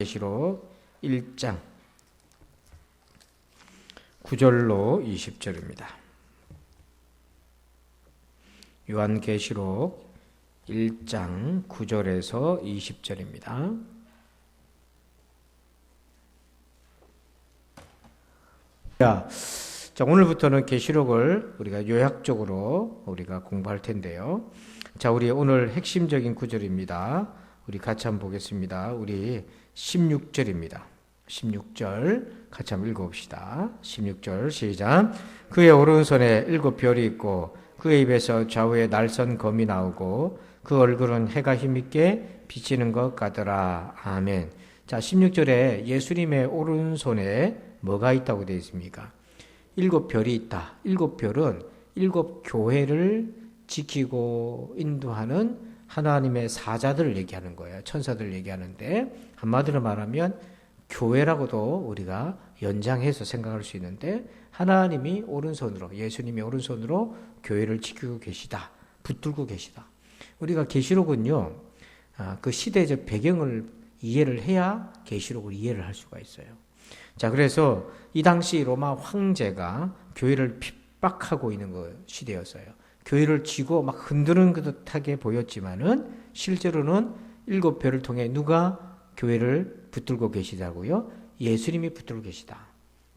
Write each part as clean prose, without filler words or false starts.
계시록 1장 9절로 20절입니다. 요한계시록 1장 9절에서 20절입니다. 자, 오늘부터는 계시록을 우리가 요약적으로 우리가 공부할 텐데요. 자, 우리 오늘 핵심적인 구절입니다. 우리 같이 한번 보겠습니다. 우리 16절입니다. 16절 같이 한번 읽어봅시다. 16절 시작. 그의 오른손에 7 별이 있고 그의 입에서 좌우에 날선 검이 나오고 그 얼굴은 해가 힘있게 비치는 것 같더라. 아멘. 자, 16절에 예수님의 오른손에 뭐가 있다고 되어 있습니까? 7 별이 있다. 7 별은 7 교회를 지키고 인도하는 하나님의 사자들을 얘기하는 거예요. 천사들을 얘기하는데 한마디로 말하면 교회라고도 우리가 연장해서 생각할 수 있는데 하나님이 오른손으로, 예수님이 오른손으로 교회를 지키고 계시다. 붙들고 계시다. 우리가 계시록은요, 그 시대적 배경을 이해를 해야 계시록을 이해를 할 수가 있어요. 자, 그래서 이 당시 로마 황제가 교회를 핍박하고 있는 시대였어요. 교회를 쥐고 막 흔드는 듯하게 보였지만은 실제로는 7 별을 통해 누가 교회를 붙들고 계시다고요? 예수님이 붙들고 계시다.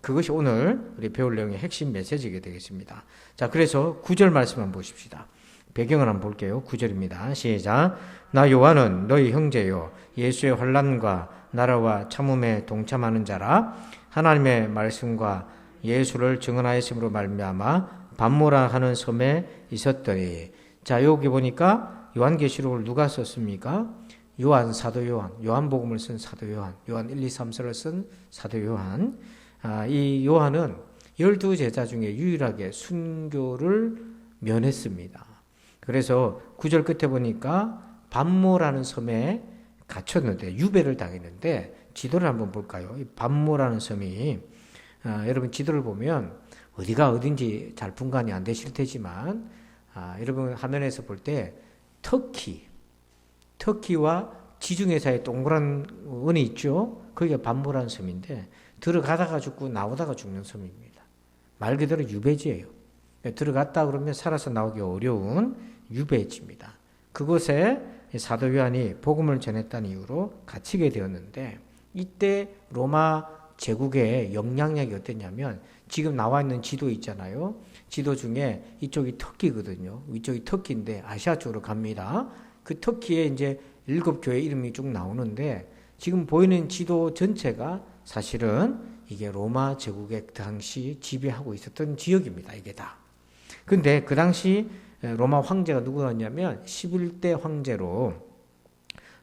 그것이 오늘 우리 배울 내용의 핵심 메시지가 되겠습니다. 자, 그래서 9절 말씀 한번 보십시다. 배경을 한번 볼게요. 9절입니다. 시작. 나 요한은 너희 형제요 예수의 환난과 나라와 참음에 동참하는 자라. 하나님의 말씀과 예수를 증언하였음으로 말미암아 반모라 하는 섬에 있었더니. 자, 여기 보니까 요한계시록을 누가 썼습니까? 요한, 사도 요한, 요한복음을 쓴 사도 요한, 요한 1, 2, 3서를 쓴 사도 요한. 이 요한은 12제자 중에 유일하게 순교를 면했습니다. 그래서 9절 끝에 보니까 반모라는 섬에 갇혔는데, 유배를 당했는데, 지도를 한번 볼까요? 이 반모라는 섬이, 여러분 지도를 보면 어디가 어딘지 잘 분간이 안 되실 테지만, 여러분 화면에서 볼 때 터키와 지중해 사이에 동그란 원이 있죠? 거기가 반모라는 섬인데 들어가다가 죽고 나오다가 죽는 섬입니다. 말 그대로 유배지예요. 들어갔다 그러면 살아서 나오기 어려운 유배지입니다. 그곳에 사도 요한이 복음을 전했다는 이유로 갇히게 되었는데, 이때 로마 제국의 영향력이 어땠냐면, 지금 나와 있는 지도 있잖아요. 지도 중에 이쪽이 터키거든요. 이쪽이 터키인데 아시아 쪽으로 갑니다. 그 터키에 이제 7 교회 이름이 쭉 나오는데, 지금 보이는 지도 전체가 사실은 이게 로마 제국의 당시 지배하고 있었던 지역입니다. 이게 다. 근데 그 당시 로마 황제가 누구였냐면 11대 황제로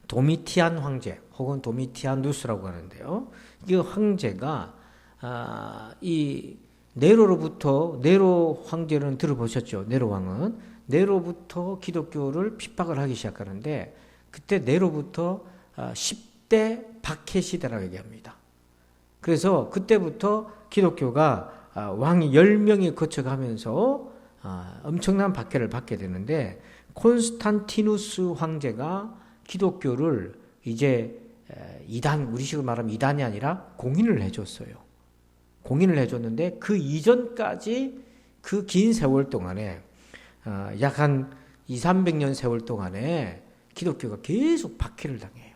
도미티안 황제 혹은 도미티아누스라고 하는데요. 이 황제가 이 네로 황제는 들어보셨죠? 네로 왕은 네로부터 기독교를 핍박을 하기 시작하는데, 그때 네로부터 10대 박해 시대라고 얘기합니다. 그래서 그때부터 기독교가 왕이 10명이 거쳐가면서 엄청난 박해를 받게 되는데, 콘스탄티누스 황제가 기독교를 이제 이단, 우리식으로 말하면 이단이 아니라 공인을 해줬어요. 공인을 해줬는데 그 이전까지 그 긴 세월 동안에 약 한 200~300년 세월 동안에 기독교가 계속 박해를 당해요.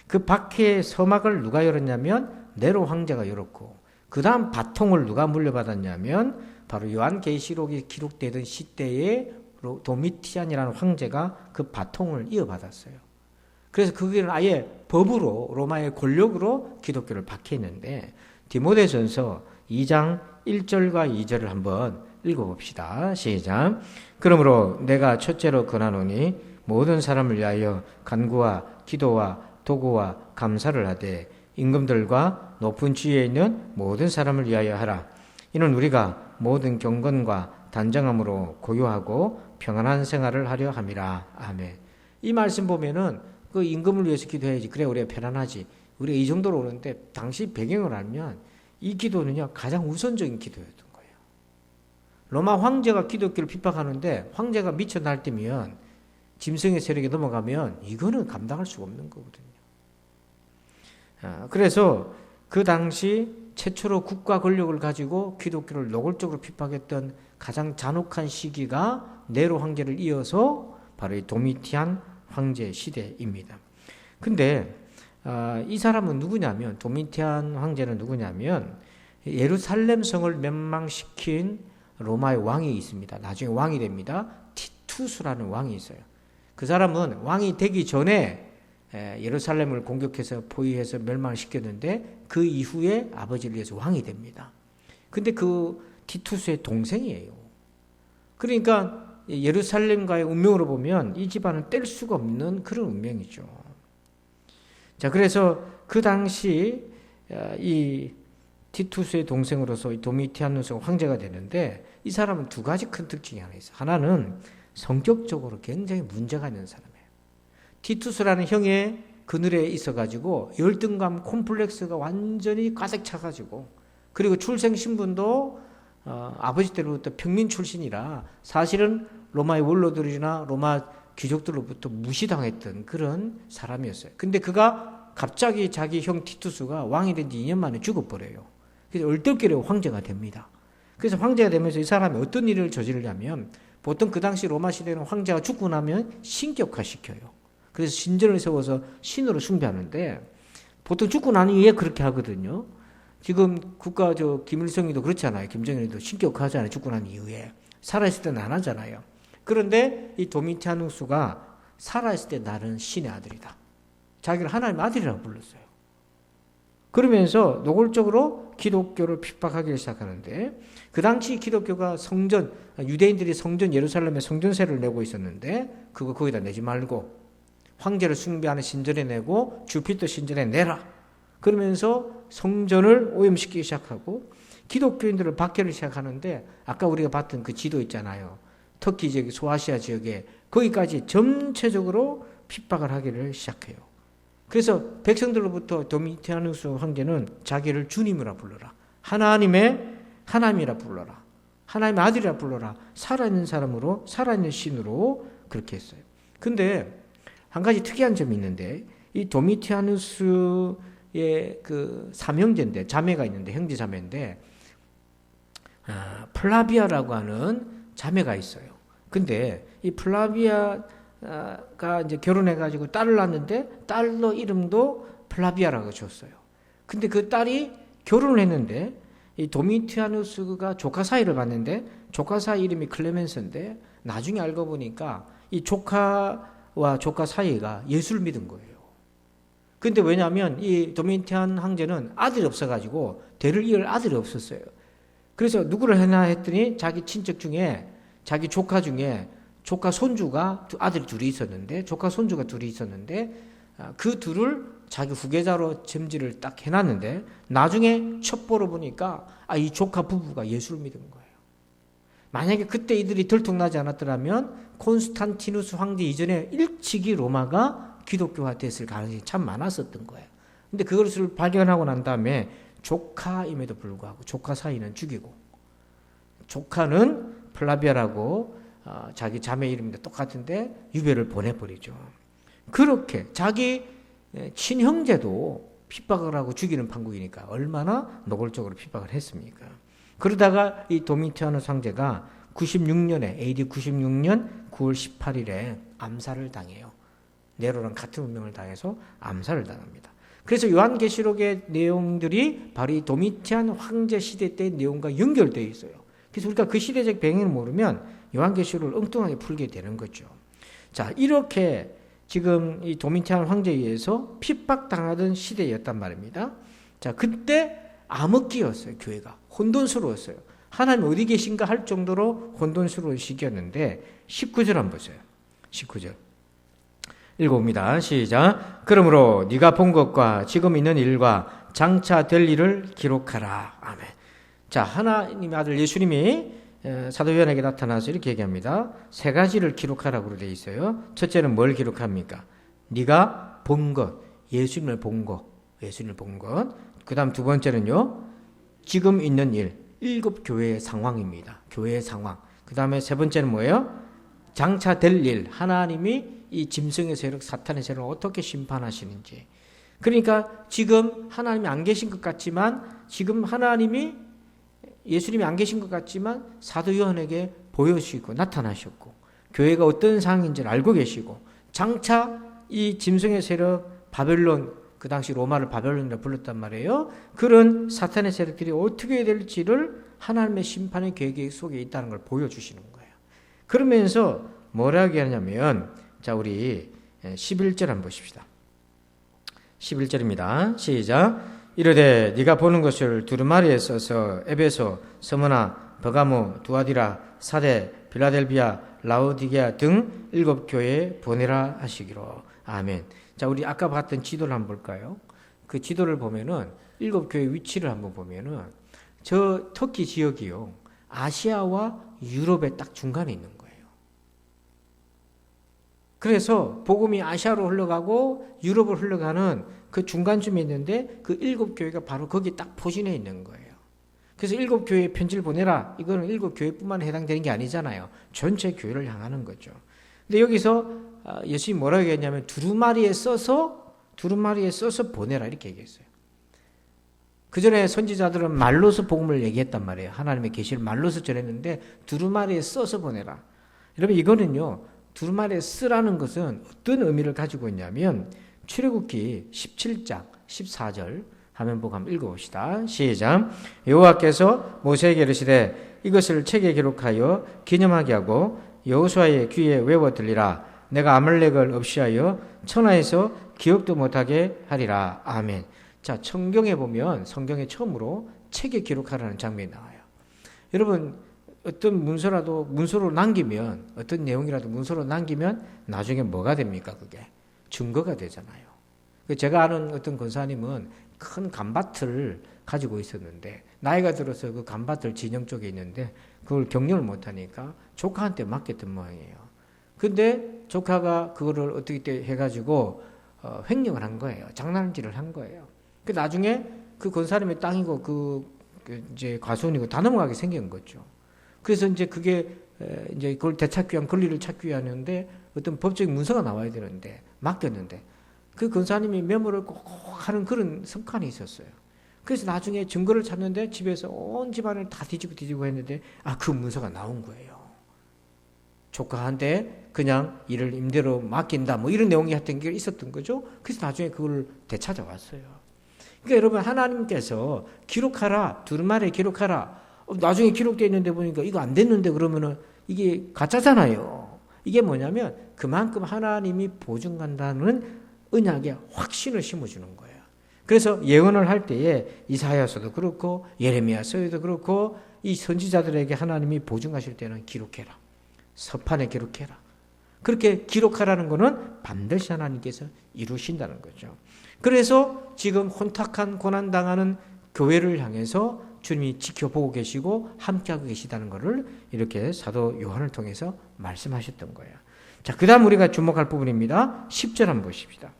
그 박해의 서막을 누가 열었냐면 네로 황제가 열었고, 그 다음 바통을 누가 물려받았냐면 바로 요한계시록이 기록되던 시대에 도미티안이라는 황제가 그 바통을 이어받았어요. 그래서 그게 아예 법으로, 로마의 권력으로 기독교를 박해했는데, 디모데전서 2장 1절과 2절을 한번 읽어봅시다. 시작. 그러므로 내가 첫째로 권하노니 모든 사람을 위하여 간구와 기도와 도구와 감사를 하되 임금들과 높은 지위에 있는 모든 사람을 위하여 하라. 이는 우리가 모든 경건과 단정함으로 고요하고 평안한 생활을 하려 함이라. 아멘. 이 말씀 보면은 그 임금을 위해서 기도해야지. 그래 우리가 편안하지. 우리가 이 정도로 오는데, 당시 배경을 알면 이 기도는요 가장 우선적인 기도였던 거예요. 로마 황제가 기독교를 핍박하는데 황제가 미쳐 날뛰면, 짐승의 세력에 넘어가면 이거는 감당할 수가 없는 거거든요. 그래서 그 당시 최초로 국가 권력을 가지고 기독교를 노골적으로 핍박했던 가장 잔혹한 시기가 네로 황제를 이어서 바로 이 도미티안 황제 시대입니다. 근데 이 사람은 누구냐면, 도미티안 황제는 누구냐면 예루살렘 성을 멸망시킨 로마의 왕이 있습니다. 나중에 왕이 됩니다. 티투스라는 왕이 있어요. 그 사람은 왕이 되기 전에 예루살렘을 공격해서 포위해서 멸망시켰는데 그 이후에 아버지를 위해서 왕이 됩니다. 근데 그 티투스의 동생이에요. 그러니까 예루살렘과의 운명으로 보면 이 집안은 뗄 수가 없는 그런 운명이죠. 자, 그래서 그 당시 이 티투스의 동생으로서 이 도미티아누스가 황제가 되는데, 이 사람은 두 가지 큰 특징이 하나 있어요. 하나는 성격적으로 굉장히 문제가 있는 사람이에요. 티투스라는 형의 그늘에 있어가지고 열등감 콤플렉스가 완전히 가득 차가지고, 그리고 출생 신분도 아버지 때로부터 평민 출신이라 사실은 로마의 원로들이나 로마 귀족들로부터 무시당했던 그런 사람이었어요. 근데 그가 갑자기 자기 형 티투스가 왕이 된 지 2년 만에 죽어버려요. 그래서 얼떨결에 황제가 됩니다. 그래서 황제가 되면서 이 사람이 어떤 일을 저지르냐면, 보통 그 당시 로마 시대는 황제가 죽고 나면 신격화시켜요. 그래서 신전을 세워서 신으로 숭배하는데, 보통 죽고 난 이후에 그렇게 하거든요. 지금 국가 김일성이도 그렇잖아요. 김정일도 신격화하잖아요. 죽고 난 이후에. 살아있을 때는 안 하잖아요. 그런데 이 도미티아누스가 살아있을 때 나는 신의 아들이다. 자기를 하나님의 아들이라고 불렀어요. 그러면서 노골적으로 기독교를 핍박하기 시작하는데, 그 당시 기독교가 성전, 유대인들이 성전, 예루살렘에 성전세를 내고 있었는데 그거 거기다 내지 말고 황제를 숭배하는 신전에 내고 주피터 신전에 내라. 그러면서 성전을 오염시키기 시작하고 기독교인들을 박해를 시작하는데, 아까 우리가 봤던 그 지도 있잖아요. 터키 지역, 소아시아 지역에 거기까지 전체적으로 핍박을 하기를 시작해요. 그래서 백성들로부터 도미티아누스 황제는 자기를 주님이라 불러라. 하나님이라 불러라. 하나님의 아들이라 불러라. 살아있는 사람으로, 살아있는 신으로 그렇게 했어요. 근데 한 가지 특이한 점이 있는데, 이 도미티아누스의 그 삼형제인데, 자매가 있는데, 형제 자매인데, 플라비아라고 하는 자매가 있어요. 근데 이 플라비아가 이제 결혼해가지고 딸을 낳았는데, 딸도 이름도 플라비아라고 줬어요. 근데 그 딸이 결혼을 했는데, 이 도미티아누스가 조카 사이를 봤는데, 조카 사이 이름이 클레멘스인데, 나중에 알고 보니까 이 조카와 조카 사이가 예수를 믿은 거예요. 근데 왜냐하면 이 도미티안 황제는 아들이 없어가지고 대를 이을 아들이 없었어요. 그래서 누구를 해나 했더니 자기 친척 중에, 자기 조카 중에 조카 손주가 아들이 둘이 있었는데, 조카 손주가 둘이 있었는데, 그 둘을 자기 후계자로 점지를 딱 해놨는데, 나중에 첩보로 보니까 이 조카 부부가 예수를 믿은 거예요. 만약에 그때 이들이 들통나지 않았더라면 콘스탄티누스 황제 이전에 일찍이 로마가 기독교화 됐을 가능성이 참 많았었던 거예요. 근데 그것을 발견하고 난 다음에 조카임에도 불구하고 조카 사이는 죽이고, 조카는 플라비아라고 자기 자매 이름도 똑같은데 유배를 보내버리죠. 그렇게 자기 친형제도 핍박을 하고 죽이는 판국이니까 얼마나 노골적으로 핍박을 했습니까? 그러다가 이 도미티아누스 황제가 96년에 AD 96년 9월 18일에 암살을 당해요. 네로랑 같은 운명을 당해서 암살을 당합니다. 그래서 요한계시록의 내용들이 바로 이 도미티안 황제 시대 때의 내용과 연결되어 있어요. 그래서 우리가 그 시대적 배경을 모르면 요한계시록을 엉뚱하게 풀게 되는 거죠. 자, 이렇게 지금 이 도미티안 황제에 의해서 핍박당하던 시대였단 말입니다. 자, 그때 암흑기였어요. 교회가 혼돈스러웠어요. 하나님 어디 계신가 할 정도로 혼돈스러운 시기였는데, 19절 한번 보세요. 19절 읽어봅니다. 시작. 그러므로 네가 본 것과 지금 있는 일과 장차 될 일을 기록하라. 아멘. 자, 하나님의 아들 예수님이 사도 요한에게 나타나서 이렇게 얘기합니다. 세 가지를 기록하라고 되어 있어요. 첫째는 뭘 기록합니까? 네가 본 것, 예수님을 본 것, 예수님을 본 것. 그 다음 두 번째는요, 지금 있는 일, 7 교회의 상황입니다. 교회의 상황. 그 다음에 세 번째는 뭐예요? 장차 될 일, 하나님이 이 짐승의 세력, 사탄의 세력을 어떻게 심판하시는지. 그러니까 지금 하나님이 안 계신 것 같지만, 지금 예수님이 안 계신 것 같지만 사도 요한에게 보여주시고 나타나셨고, 교회가 어떤 상황인지를 알고 계시고, 장차 이 짐승의 세력 바벨론, 그 당시 로마를 바벨론이라 불렀단 말이에요. 그런 사탄의 세력들이 어떻게 될지를 하나님의 심판의 계획 속에 있다는 걸 보여주시는 거예요. 그러면서 뭐라고 하냐면, 자, 우리 11절 한번 보십시다. 11절입니다. 시작. 이르되 네가 보는 것을 두루마리에 써서 에베소, 스무나, 버가모, 두아디라, 사데, 빌라델비아, 라오디게아 등 7교회에 보내라 하시기로. 아멘. 자, 우리 아까 봤던 지도를 한번 볼까요? 그 지도를 보면은 7교회 위치를 한번 보면은 저 터키 지역이요, 아시아와 유럽의 딱 중간에 있는 거예요. 그래서 복음이 아시아로 흘러가고 유럽으로 흘러가는 그 중간쯤에 있는데, 그 7교회가 바로 거기 딱 포진해 있는 거예요. 그래서 7교회에 편지를 보내라. 이거는 7교회뿐만 해당되는 게 아니잖아요. 전체 교회를 향하는 거죠. 근데 여기서 예수님이 뭐라고 얘기했냐면 두루마리에 써서 보내라, 이렇게 얘기했어요. 그 전에 선지자들은 말로서 복음을 얘기했단 말이에요. 하나님의 계시를 말로서 전했는데 두루마리에 써서 보내라. 여러분, 이거는요, 두루마리에 쓰라는 것은 어떤 의미를 가지고 있냐면, 출애굽기 17장 14절 화면 보고 한번 읽어봅시다. 시작. 여호와께서 모세에게 이르시되 이것을 책에 기록하여 기념하게 하고 여호수아의 귀에 외워 들리라. 내가 아말렉을 없이하여 천하에서 기억도 못하게 하리라. 아멘. 자, 성경에 보면 성경에 처음으로 책에 기록하라는 장면이 나와요. 여러분, 어떤 문서로 남기면, 어떤 내용이라도 문서로 남기면 나중에 뭐가 됩니까? 그게 증거가 되잖아요. 제가 아는 어떤 권사님은 큰 간밭을 가지고 있었는데, 나이가 들어서 그 간밭을 진영 쪽에 있는데 그걸 경영을 못하니까 조카한테 맡겼던 모양이에요. 근데 조카가 그거를 어떻게 해가지고 횡령을 한 거예요. 장난질을 한 거예요. 그 나중에 그 권사님의 땅이고 이제 과수원이고 다 넘어가게 생긴 거죠. 그래서 이제 그게 이제 그걸 되찾기 위한 권리를 찾기 위하는데 어떤 법적인 문서가 나와야 되는데 맡겼는데, 그 권사님이 메모를 꼭 하는 그런 습관이 있었어요. 그래서 나중에 증거를 찾는데 집에서 온 집안을 다 뒤지고 했는데, 그 문서가 나온 거예요. 조카한테 그냥 일을 임대로 맡긴다, 뭐 이런 내용이 하여튼 게 있었던 거죠. 그래서 나중에 그걸 되찾아왔어요. 그러니까 여러분, 하나님께서 기록하라, 두루마리에 기록하라. 나중에 기록되어 있는데 보니까 이거 안 됐는데 그러면은 이게 가짜잖아요. 이게 뭐냐면 그만큼 하나님이 보증한다는 언약의 확신을 심어주는 거예요. 그래서 예언을 할 때에 이사야서도 그렇고 예레미야서에도 그렇고 이 선지자들에게 하나님이 보증하실 때는 기록해라. 서판에 기록해라. 그렇게 기록하라는 것은 반드시 하나님께서 이루신다는 거죠. 그래서 지금 혼탁한 고난당하는 교회를 향해서 주님이 지켜보고 계시고 함께하고 계시다는 것을 이렇게 사도 요한을 통해서 말씀하셨던 거예요. 자, 그 다음 우리가 주목할 부분입니다. 10절 한번 보십시다.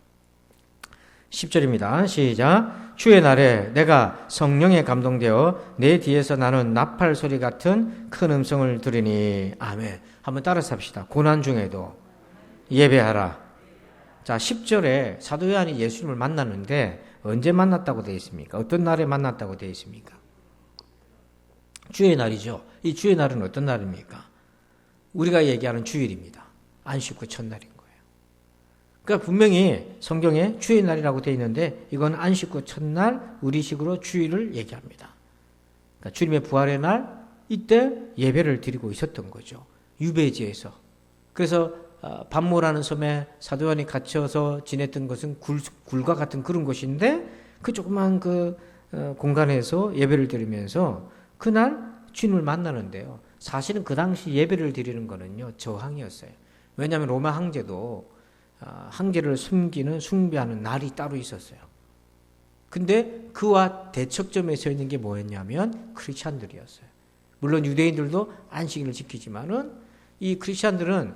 10절입니다. 시작. 주의 날에 내가 성령에 감동되어 내 뒤에서 나는 나팔 소리 같은 큰 음성을 들으니. 아멘. 한번 따라서 합시다. 고난 중에도 예배하라. 자, 10절에 사도 요한이 예수님을 만났는데 언제 만났다고 되어 있습니까? 어떤 날에 만났다고 되어 있습니까? 주의 날이죠. 이 주의 날은 어떤 날입니까? 우리가 얘기하는 주일입니다. 안식 후 첫날인 거예요. 그러니까 분명히 성경에 주의 날이라고 되어 있는데 이건 안식 후 첫날 우리식으로 주일을 얘기합니다. 그러니까 주님의 부활의 날, 이때 예배를 드리고 있었던 거죠. 유배지에서. 그래서 반모라는 섬에 사도 요한이 갇혀서 지냈던 것은 굴과 같은 그런 곳인데, 그 조그만 공간에서 예배를 드리면서 그날 주님을 만나는데요. 사실은 그 당시 예배를 드리는 거는요, 저항이었어요. 왜냐하면 로마 황제도 황제를 숨기는 숭배하는 날이 따로 있었어요. 근데 그와 대척점에 서 있는 게 뭐였냐면 크리스찬들이었어요. 물론 유대인들도 안식일을 지키지만은 이 크리스찬들은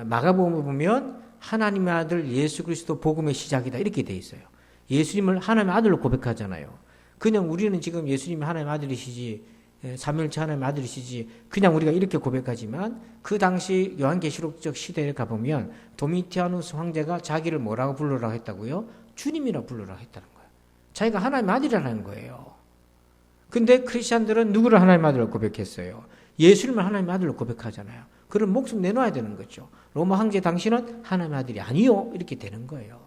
마가복음을 보면 하나님의 아들 예수 그리스도 복음의 시작이다 이렇게 돼 있어요. 예수님을 하나님의 아들로 고백하잖아요. 그냥 우리는 지금 예수님이 하나님의 아들이시지, 삼위일체 하나님의 아들이시지, 그냥 우리가 이렇게 고백하지만 그 당시 요한계시록적 시대에 가보면 도미티아누스 황제가 자기를 뭐라고 부르라고 했다고요? 주님이라 불러라 했다는 거예요. 자기가 하나님의 아들이라는 거예요. 근데 크리스찬들은 누구를 하나님의 아들로 고백했어요? 예수님을 하나님의 아들로 고백하잖아요. 그럼 목숨 내놔야 되는 거죠. 로마 황제 당신은 하나님의 아들이 아니요. 이렇게 되는 거예요.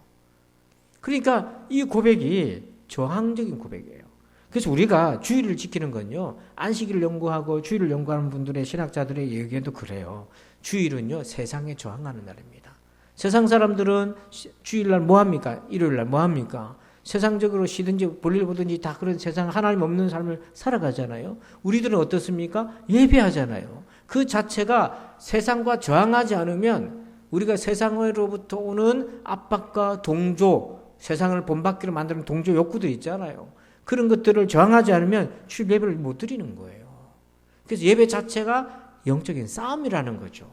그러니까 이 고백이 저항적인 고백이에요. 그래서 우리가 주의를 지키는 건요, 안식일을 연구하고 주의를 연구하는 분들의 신학자들의 얘기에도 그래요. 주일은요, 세상에 저항하는 날입니다. 세상 사람들은 주일날 뭐 합니까? 일요일날 뭐 합니까? 세상적으로 쉬든지 볼일 보든지 다 그런 세상 하나님 없는 삶을 살아가잖아요. 우리들은 어떻습니까? 예배하잖아요. 그 자체가 세상과 저항하지 않으면 우리가 세상으로부터 오는 압박과 동조, 세상을 본받기로 만드는 동조 욕구들 있잖아요. 그런 것들을 저항하지 않으면 주일 예배를 못 드리는 거예요. 그래서 예배 자체가 영적인 싸움이라는 거죠.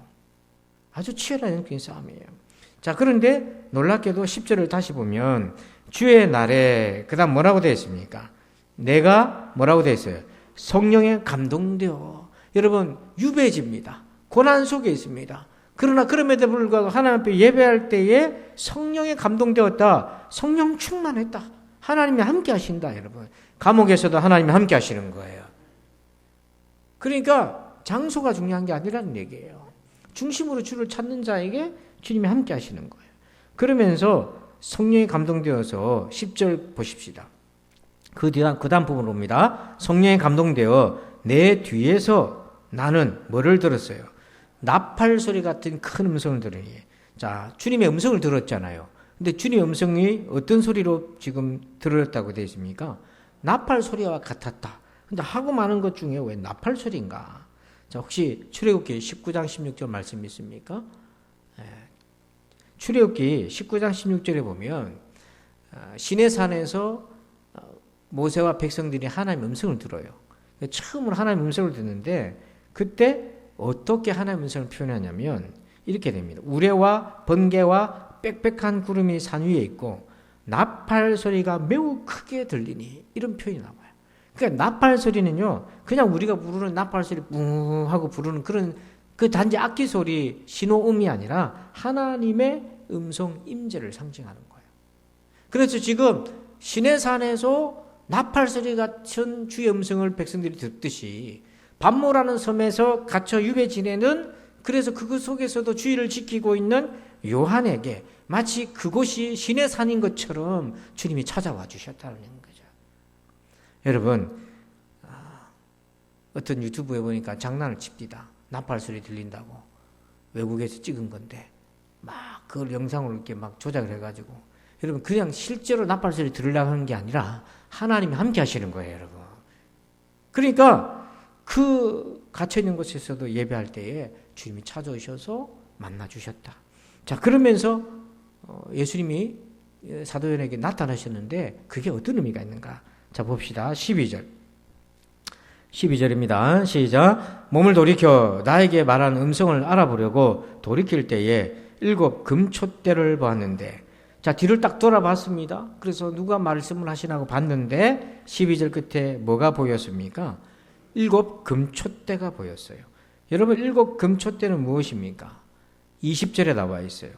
아주 치열한 영적인 싸움이에요. 자, 그런데 놀랍게도 10절을 다시 보면 주의 날에 그 다음 뭐라고 되어 있습니까? 내가 뭐라고 되어 있어요? 성령에 감동되어. 여러분, 유배지입니다. 고난 속에 있습니다. 그러나 그럼에도 불구하고 하나님 앞에 예배할 때에 성령에 감동되었다. 성령 충만했다. 하나님이 함께 하신다, 여러분. 감옥에서도 하나님이 함께 하시는 거예요. 그러니까 장소가 중요한 게 아니라는 얘기예요. 중심으로 주를 찾는 자에게 주님이 함께 하시는 거예요. 그러면서 성령에 감동되어서 10절 보십시다. 그 다음 부분 옵니다. 성령에 감동되어 내 뒤에서 나는 뭐를 들었어요? 나팔 소리 같은 큰 음성을 들으니. 자, 주님의 음성을 들었잖아요. 근데 주님의 음성이 어떤 소리로 지금 들었다고 되어 있습니까? 나팔 소리와 같았다. 근데 하고 많은 것 중에 왜 나팔 소리인가? 자, 혹시 출애굽기 19장 16절 말씀 있습니까? 출애굽기 19장 16절에 보면 시내산에서 모세와 백성들이 하나님의 음성을 들어요. 처음으로 하나님의 음성을 듣는데 그때 어떻게 하나님의 음성을 표현하냐면 이렇게 됩니다. 우레와 번개와 빽빽한 구름이 산 위에 있고 나팔 소리가 매우 크게 들리니 이런 표현이 나와요. 그러니까 나팔 소리는요, 그냥 우리가 부르는 나팔 소리 뿡 하고 부르는 그런 그 단지 악기 소리 신호음이 아니라 하나님의 음성 임재를 상징하는 거예요. 그래서 지금 시내산에서 나팔 소리 같은 주의 음성을 백성들이 듣듯이 반모라는 섬에서 갇혀 유배 지내는, 그래서 그것 속에서도 주의를 지키고 있는 요한에게 마치 그곳이 시내산인 것처럼 주님이 찾아와 주셨다는 거죠. 여러분, 어떤 유튜브에 보니까 장난을 칩니다. 나팔 소리 들린다고. 외국에서 찍은 건데 막 그걸 영상으로 이렇게 막 조작을 해가지고, 여러분 그냥 실제로 나팔 소리 들으려고 하는 게 아니라 하나님이 함께 하시는 거예요, 여러분. 그러니까 그 갇혀있는 곳에서도 예배할 때에 주님이 찾아오셔서 만나주셨다. 자, 그러면서 예수님이 사도연에게 나타나셨는데 그게 어떤 의미가 있는가? 자, 봅시다. 12절입니다. 시작. 몸을 돌이켜 나에게 말한 음성을 알아보려고 돌이킬 때에 7 금촛대를 보았는데, 자, 뒤를 딱 돌아봤습니다. 그래서 누가 말씀을 하시나고 봤는데 12절 끝에 뭐가 보였습니까? 7 금촛대가 보였어요. 여러분, 7 금촛대는 무엇입니까? 20절에 나와 있어요.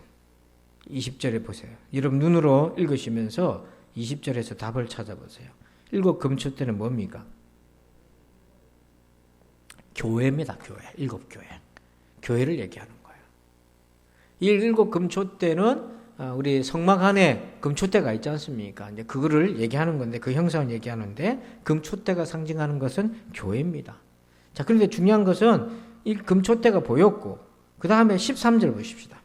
20절에 보세요. 여러분 눈으로 읽으시면서 20절에서 답을 찾아보세요. 7 금촛대는 뭡니까? 교회입니다. 교회. 7 교회. 교회를 얘기하는 거예요. 이 7 금촛대는 우리 성막 안에 금촛대가 있지 않습니까? 이제 그거를 얘기하는 건데, 그 형상을 얘기하는데, 금촛대가 상징하는 것은 교회입니다. 자, 그런데 중요한 것은 이 금촛대가 보였고, 그 다음에 13절 보십시다.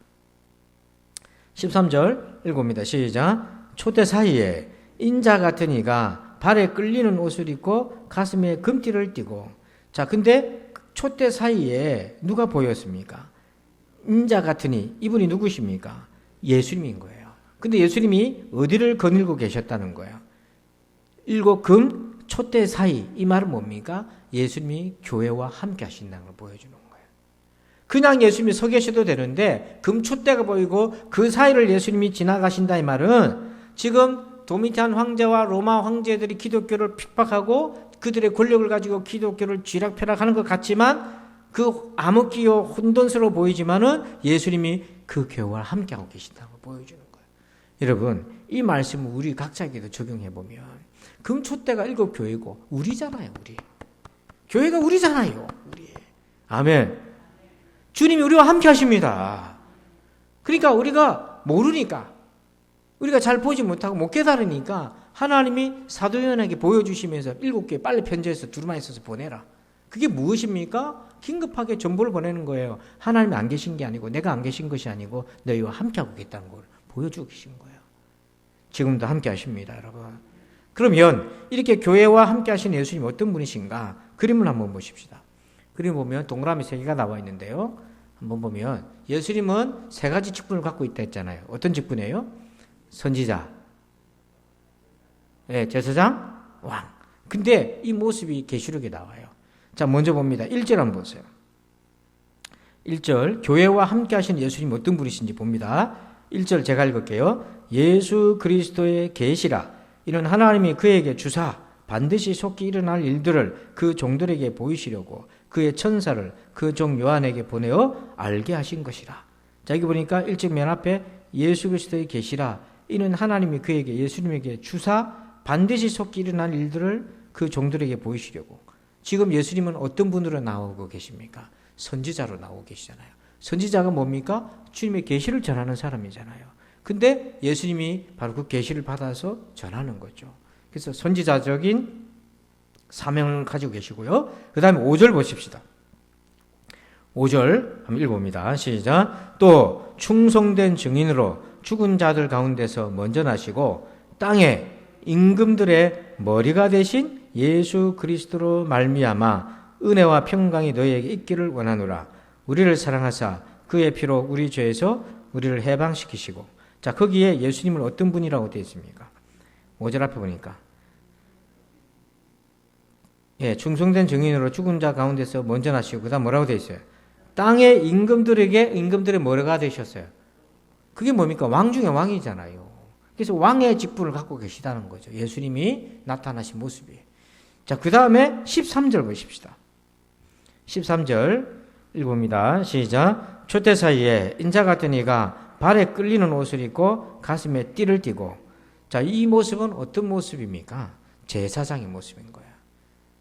13절 읽어봅니다. 시작. 촛대 사이에 인자 같은 이가 발에 끌리는 옷을 입고 가슴에 금띠를 띠고. 자, 근데 촛대 사이에 누가 보였습니까? 인자 같은 이, 이분이 누구십니까? 예수님인 거예요. 근데 예수님이 어디를 거닐고 계셨다는 거예요? 7 금 촛대 사이, 이 말은 뭡니까? 예수님이 교회와 함께 하신다는 걸 보여주는 거예요. 그냥 예수님이 서 계셔도 되는데 금촛대가 보이고 그 사이를 예수님이 지나가신다, 이 말은 지금 도미티안 황제와 로마 황제들이 기독교를 핍박하고 그들의 권력을 가지고 기독교를 쥐락펴락하는 것 같지만, 그 암흑기요 혼돈스러워 보이지만은 예수님이 그 교회와 함께하고 계신다는 걸 보여주는 거예요. 여러분, 이 말씀을 우리 각자에게도 적용해 보면 금초대가 7교회고 우리잖아요. 우리 교회가 우리잖아요. 우리. 아멘. 주님이 우리와 함께 하십니다. 그러니까 우리가 모르니까, 우리가 잘 보지 못하고 못 깨달으니까 하나님이 사도 요한에게 보여주시면서 7교회 빨리 편지해서 두루마리 써서 보내라. 그게 무엇입니까? 긴급하게 전보를 보내는 거예요. 하나님이 안 계신 게 아니고 내가 안 계신 것이 아니고 너희와 함께하고 있다는 걸 보여주고 계신 거예요. 지금도 함께 하십니다, 여러분. 그러면 이렇게 교회와 함께 하시는 예수님 어떤 분이신가? 그림을 한번 보십시다. 그림 보면 동그라미 3개가 나와 있는데요. 한번 보면 예수님은 3가지 직분을 갖고 있다 했잖아요. 어떤 직분이에요? 선지자, 제사장, 왕. 근데 이 모습이 계시록에 나와요. 자, 먼저 봅니다. 1절 한번 보세요. 1절, 교회와 함께 하시는 예수님 어떤 분이신지 봅니다. 1절 제가 읽을게요. 예수 그리스도의 계시라. 이는 하나님이 그에게 주사 반드시 속히 일어날 일들을 그 종들에게 보이시려고 그의 천사를 그 종 요한에게 보내어 알게 하신 것이라. 자, 여기 보니까 1절 맨 앞에 예수 그리스도의 계시라. 이는 하나님이 그에게 예수님에게 주사 반드시 속히 일어날 일들을 그 종들에게 보이시려고. 지금 예수님은 어떤 분으로 나오고 계십니까? 선지자로 나오고 계시잖아요. 선지자가 뭡니까? 주님의 계시를 전하는 사람이잖아요. 근데 예수님이 바로 그 계시를 받아서 전하는 거죠. 그래서 선지자적인 사명을 가지고 계시고요. 그 다음에 5절 보십시다. 5절 한번 읽어봅니다. 시작. 또 충성된 증인으로 죽은 자들 가운데서 먼저 나시고 땅에 임금들의 머리가 되신 예수 그리스도로 말미암아 은혜와 평강이 너희에게 있기를 원하노라. 우리를 사랑하사 그의 피로 우리 죄에서 우리를 해방시키시고. 자, 거기에 예수님을 어떤 분이라고 되어 있습니까? 5절 앞에 보니까 충성된 증인으로 죽은 자 가운데서 먼저 나시고 그 다음 뭐라고 되어 있어요? 땅의 임금들의 머리가 되셨어요. 그게 뭡니까? 왕 중에 왕이잖아요. 그래서 왕의 직분을 갖고 계시다는 거죠. 예수님이 나타나신 모습이에요. 자, 그 다음에 13절 보십시다. 13절 읽어봅니다. 시작. 초대 사이에 인자 같은 이가 발에 끌리는 옷을 입고 가슴에 띠를 띠고. 자, 이 모습은 어떤 모습입니까? 제사장의 모습인 거예요.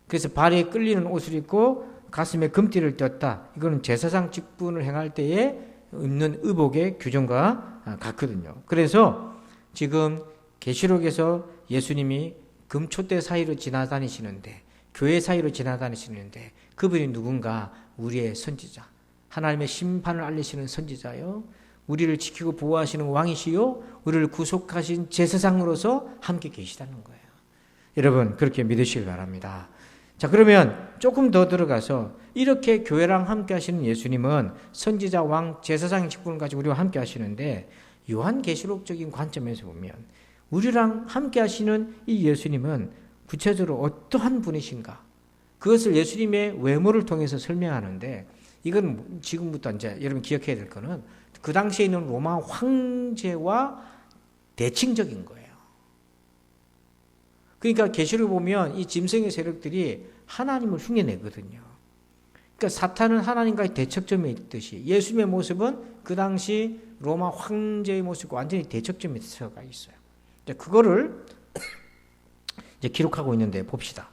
그래서 발에 끌리는 옷을 입고 가슴에 금띠를 떴다. 이거는 제사장 직분을 행할 때에 입는 의복의 규정과 같거든요. 그래서 지금 계시록에서 예수님이 금초대 사이로 지나다니시는데, 교회 사이로 지나다니시는데 그분이 누군가? 우리의 선지자, 하나님의 심판을 알리시는 선지자요, 우리를 지키고 보호하시는 왕이시요, 우리를 구속하신 제사장으로서 함께 계시다는 거예요. 여러분 그렇게 믿으시길 바랍니다. 자, 그러면 조금 더 들어가서 이렇게 교회랑 함께 하시는 예수님은 선지자, 왕, 제사장의 직분을 가지고 우리와 함께 하시는데, 요한계시록적인 관점에서 보면 우리랑 함께 하시는 이 예수님은 구체적으로 어떠한 분이신가? 그것을 예수님의 외모를 통해서 설명하는데, 이건 지금부터 이제 여러분 기억해야 될 거는 그 당시에 있는 로마 황제와 대칭적인 거예요. 그러니까 계시를 보면 이 짐승의 세력들이 하나님을 흉내내거든요. 그러니까 사탄은 하나님과의 대척점에 있듯이 예수님의 모습은 그 당시 로마 황제의 모습과 완전히 대척점에 들어가 있어요. 그거를 이제 기록하고 있는데 봅시다.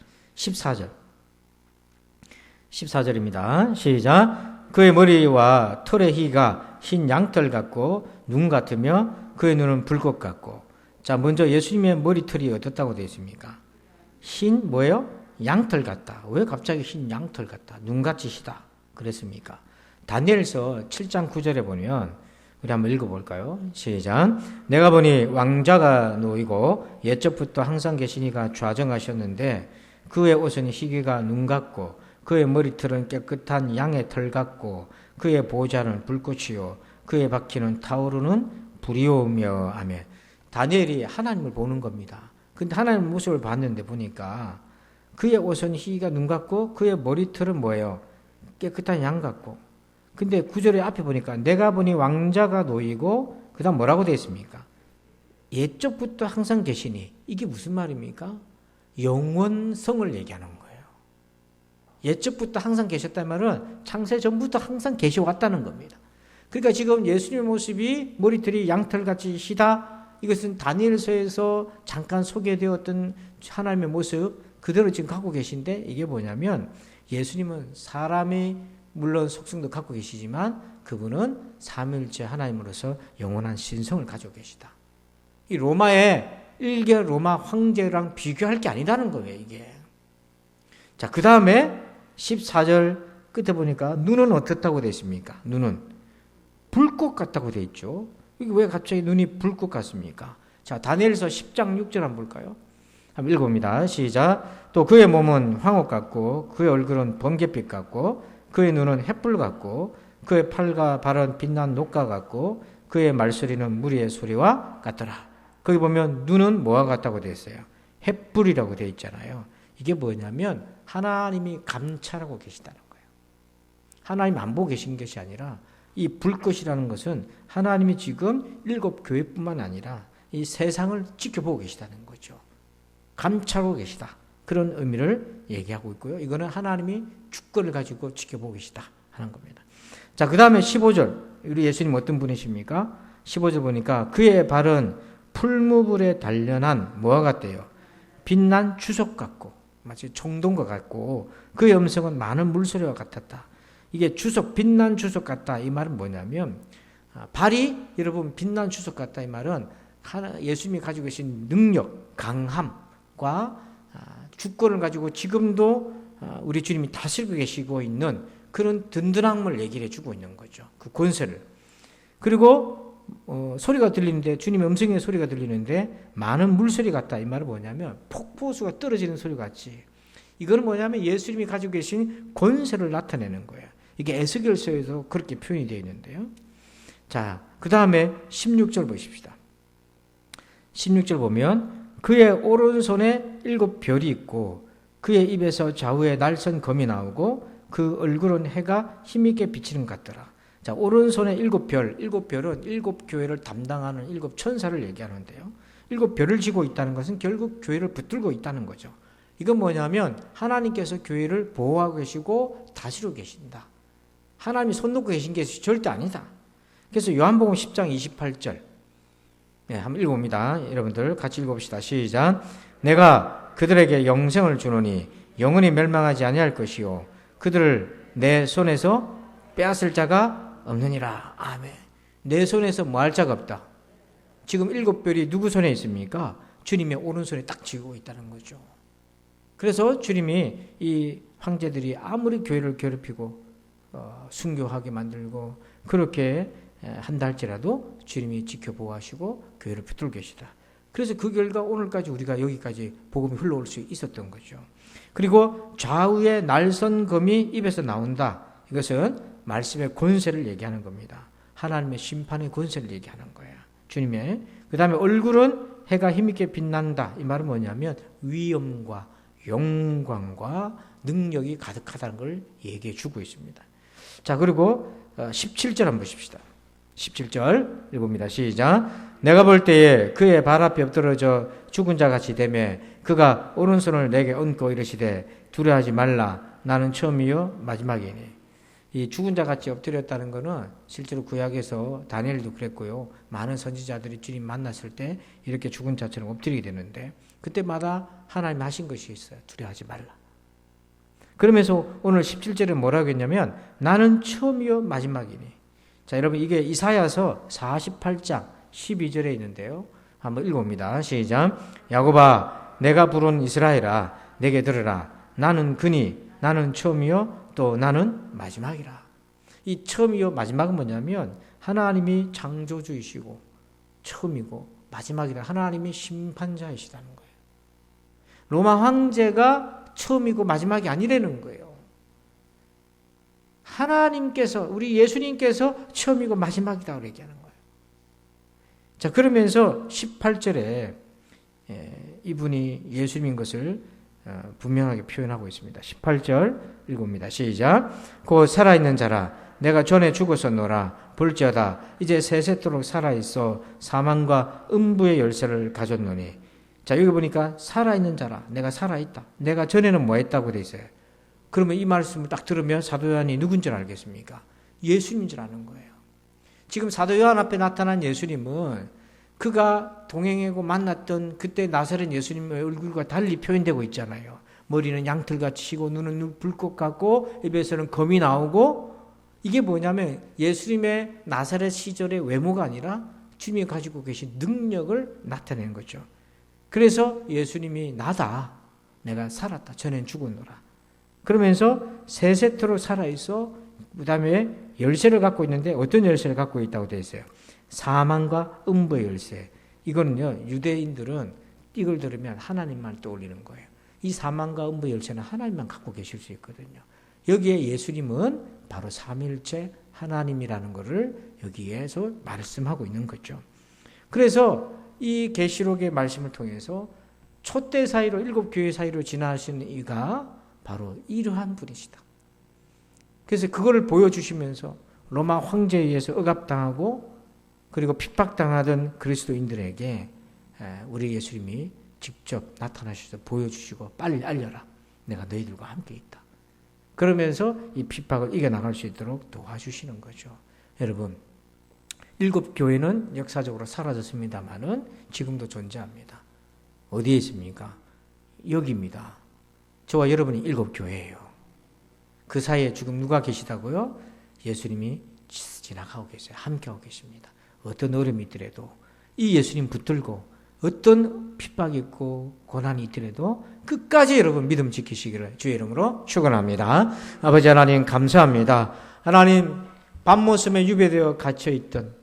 14절입니다. 시작. 그의 머리와 털의 희가 흰 양털 같고 눈 같으며 그의 눈은 불꽃 같고. 자, 먼저 예수님의 머리털이 어떻다고 되어 있습니까? 흰 뭐예요? 양털 같다. 왜 갑자기 흰 양털 같다? 눈같이 희다. 그랬습니까? 다니엘서 7장 9절에 보면 우리 한번 읽어볼까요? 시작. 내가 보니 왕자가 놓이고 옛적부터 항상 계시니가 좌정하셨는데 그의 옷은 희귀가 눈 같고 그의 머리털은 깨끗한 양의 털 같고 그의 보좌는 불꽃이요 그의 바퀴는 타오르는 불이오며 하며. 다니엘이 하나님을 보는 겁니다. 근데 하나님의 모습을 봤는데 보니까 그의 옷은 희가 눈 같고 그의 머리털은 뭐예요? 깨끗한 양 같고. 근데 9절에 앞에 보니까 내가 보니 왕자가 놓이고 그 다음 뭐라고 되어 있습니까? 옛적부터 항상 계시니. 이게 무슨 말입니까? 영원성을 얘기하는 거예요. 옛적부터 항상 계셨다는 말은 창세 전부터 항상 계셔왔다는 겁니다. 그러니까 지금 예수님의 모습이 머리털이 양털같이 희다. 이것은 다니엘서에서 잠깐 소개되었던 하나님의 모습 그대로 지금 갖고 계신데, 이게 뭐냐면 예수님은 사람의 물론 속성도 갖고 계시지만 그분은 삼위일체 하나님으로서 영원한 신성을 가지고 계시다. 이 로마의 일개 로마 황제랑 비교할 게 아니다는 거예요, 이게. 자, 그 다음에 14절 끝에 보니까 눈은 어떻다고 되어 있습니까? 눈은 불꽃 같다고 되어 있죠. 이게 왜 갑자기 눈이 불꽃 같습니까? 자, 다니엘서 10장 6절 한번 볼까요? 한번 읽어봅니다. 시작. 또 그의 몸은 황옥 같고 그의 얼굴은 번갯빛 같고 그의 눈은 햇불 같고 그의 팔과 발은 빛난 녹과 같고 그의 말소리는 무리의 소리와 같더라. 거기 보면 눈은 뭐와 같다고 되어 있어요? 햇불이라고 되어 있잖아요. 이게 뭐냐면 하나님이 감찰하고 계시다는 거예요. 하나님 안 보고 계신 것이 아니라 이 불꽃이라는 것은 하나님이 지금 7교회뿐만 아니라 이 세상을 지켜보고 계시다는 거죠. 감찰하고 계시다. 그런 의미를 얘기하고 있고요. 이거는 하나님이 주권을 가지고 지켜보고 계시다 하는 겁니다. 자, 그 다음에 15절. 우리 예수님 어떤 분이십니까? 15절 보니까 그의 발은 풀무불에 단련한 뭐와 같대요? 빛난 주석 같고 마치 청동과 같고 그의 음성은 많은 물소리와 같았다. 이게 주석, 빛난 주석 같다. 이 말은 뭐냐면 발이 여러분 빛난 주석 같다. 이 말은 예수님이 가지고 계신 능력, 강함과 주권을 가지고 지금도 우리 주님이 다스리고 계시고 있는 그런 든든함을 얘기를 해주고 있는 거죠. 그 권세를. 그리고 소리가 들리는데 주님의 음성의 소리가 들리는데 많은 물소리 같다. 이 말은 뭐냐면 폭포수가 떨어지는 소리 같지. 이거는 뭐냐면 예수님이 가지고 계신 권세를 나타내는 거예요. 이게 에스겔서에도 그렇게 표현이 되어 있는데요. 자, 그 다음에 16절 보십시다. 16절 보면 그의 오른손에 7별이 있고 그의 입에서 좌우에 날선 검이 나오고 그 얼굴은 해가 힘있게 비치는 것 같더라. 자, 오른손에 7별, 7별은 7교회를 담당하는 7천사를 얘기하는데요. 7별을 쥐고 있다는 것은 결국 교회를 붙들고 있다는 거죠. 이건 뭐냐면 하나님께서 교회를 보호하고 계시고 다스리고 계신다. 하나님이 손 놓고 계신 게 절대 아니다. 그래서 요한복음 10장 28절 네, 한번 읽어봅니다. 여러분들 같이 읽어봅시다. 시작. 내가 그들에게 영생을 주노니 영원히 멸망하지 아니할 것이요 그들을 내 손에서 빼앗을 자가 없느니라. 아멘. 내 손에서 뭐 할 자가 없다. 지금 7별이 누구 손에 있습니까? 주님의 오른손에 딱 쥐고 있다는 거죠. 그래서 주님이 이 황제들이 아무리 교회를 괴롭히고 순교하게 만들고 그렇게 한다 할지라도 주님이 지켜보호하시고 교회를 붙들고 계시다. 그래서 그 결과 오늘까지 우리가 여기까지 복음이 흘러올 수 있었던 거죠. 그리고 좌우에 날선 검이 입에서 나온다. 이것은 말씀의 권세를 얘기하는 겁니다. 하나님의 심판의 권세를 얘기하는 거예요. 주님의. 그 다음에 얼굴은 해가 힘있게 빛난다. 이 말은 뭐냐면 위엄과 영광과 능력이 가득하다는 걸 얘기해 주고 있습니다. 자, 그리고 17절 한번 보십시다. 17절 읽어봅니다. 시작. 내가 볼 때에 그의 발 앞에 엎드러져 죽은 자 같이 되매 그가 오른손을 내게 얹고 이르시되 두려워하지 말라. 나는 처음이요 마지막이니. 이 죽은 자 같이 엎드렸다는 것은 실제로 구약에서 다니엘도 그랬고요. 많은 선지자들이 주님 만났을 때 이렇게 죽은 자처럼 엎드리게 되는데 그때마다 하나님이 하신 것이 있어요. 두려워하지 말라. 그러면서 오늘 17절에 뭐라고 했냐면 나는 처음이요 마지막이니. 자, 여러분 이게 이사야서 48장 12절에 있는데요. 한번 읽어봅니다. 시작. 야곱아 내가 부른 이스라엘아 내게 들으라. 나는 그니 나는 처음이요 또 나는 마지막이라. 이 처음이요 마지막은 뭐냐면 하나님이 창조주이시고 처음이고 마지막이라. 하나님이 심판자이시다는 거예요. 로마 황제가 처음이고 마지막이 아니라는 거예요. 하나님께서 우리 예수님께서 처음이고 마지막이라고 얘기하는 거예요. 자, 그러면서 18절에 이분이 예수님인 것을 분명하게 표현하고 있습니다. 18절 읽습니다. 시작. 곧 살아있는 자라 내가 전에 죽었었노라. 볼지어다 이제 세세토록 살아있어 사망과 음부의 열쇠를 가졌노니. 자, 여기 보니까 살아있는 자라 내가 살아있다. 내가 전에는 뭐 했다고 돼 있어요. 그러면 이 말씀을 딱 들으면 사도 요한이 누군 줄 알겠습니까? 예수님인 줄 아는 거예요. 지금 사도 요한 앞에 나타난 예수님은 그가 동행하고 만났던 그때 나사렛 예수님의 얼굴과 달리 표현되고 있잖아요. 머리는 양털같이 시고 눈은 불꽃 같고 입에서는 검이 나오고, 이게 뭐냐면 예수님의 나사렛 시절의 외모가 아니라 주님이 가지고 계신 능력을 나타내는 거죠. 그래서 예수님이 나다, 내가 살았다, 전엔 죽었노라. 그러면서 세 세트로 살아있어. 그 다음에 열쇠를 갖고 있는데 어떤 열쇠를 갖고 있다고 되어 있어요? 사망과 음부의 열쇠. 이거는요, 유대인들은 이걸 들으면 하나님만 떠올리는 거예요. 이 사망과 음부의 열쇠는 하나님만 갖고 계실 수 있거든요. 여기에 예수님은 바로 삼위일체 하나님이라는 것을 여기에서 말씀하고 있는 거죠. 그래서 이 계시록의 말씀을 통해서 촛대 사이로, 7교회 사이로 지나신 이가 바로 이러한 분이시다. 그래서 그거를 보여주시면서 로마 황제에 의해서 억압당하고 그리고 핍박당하던 그리스도인들에게 우리 예수님이 직접 나타나셔서 보여주시고, 빨리 알려라, 내가 너희들과 함께 있다. 그러면서 이 핍박을 이겨나갈 수 있도록 도와주시는 거죠. 여러분, 7교회는 역사적으로 사라졌습니다만은 지금도 존재합니다. 어디에 있습니까? 여기입니다. 저와 여러분이 7교회예요. 그 사이에 지금 누가 계시다고요? 예수님이 지나가고 계세요. 함께하고 계십니다. 어떤 어려움이 있더라도 이 예수님 붙들고 어떤 핍박이 있고 고난이 있더라도 끝까지 여러분 믿음 지키시기를 주의 이름으로 축원합니다. 아버지 하나님 감사합니다. 하나님, 밤모섬에 유배되어 갇혀있던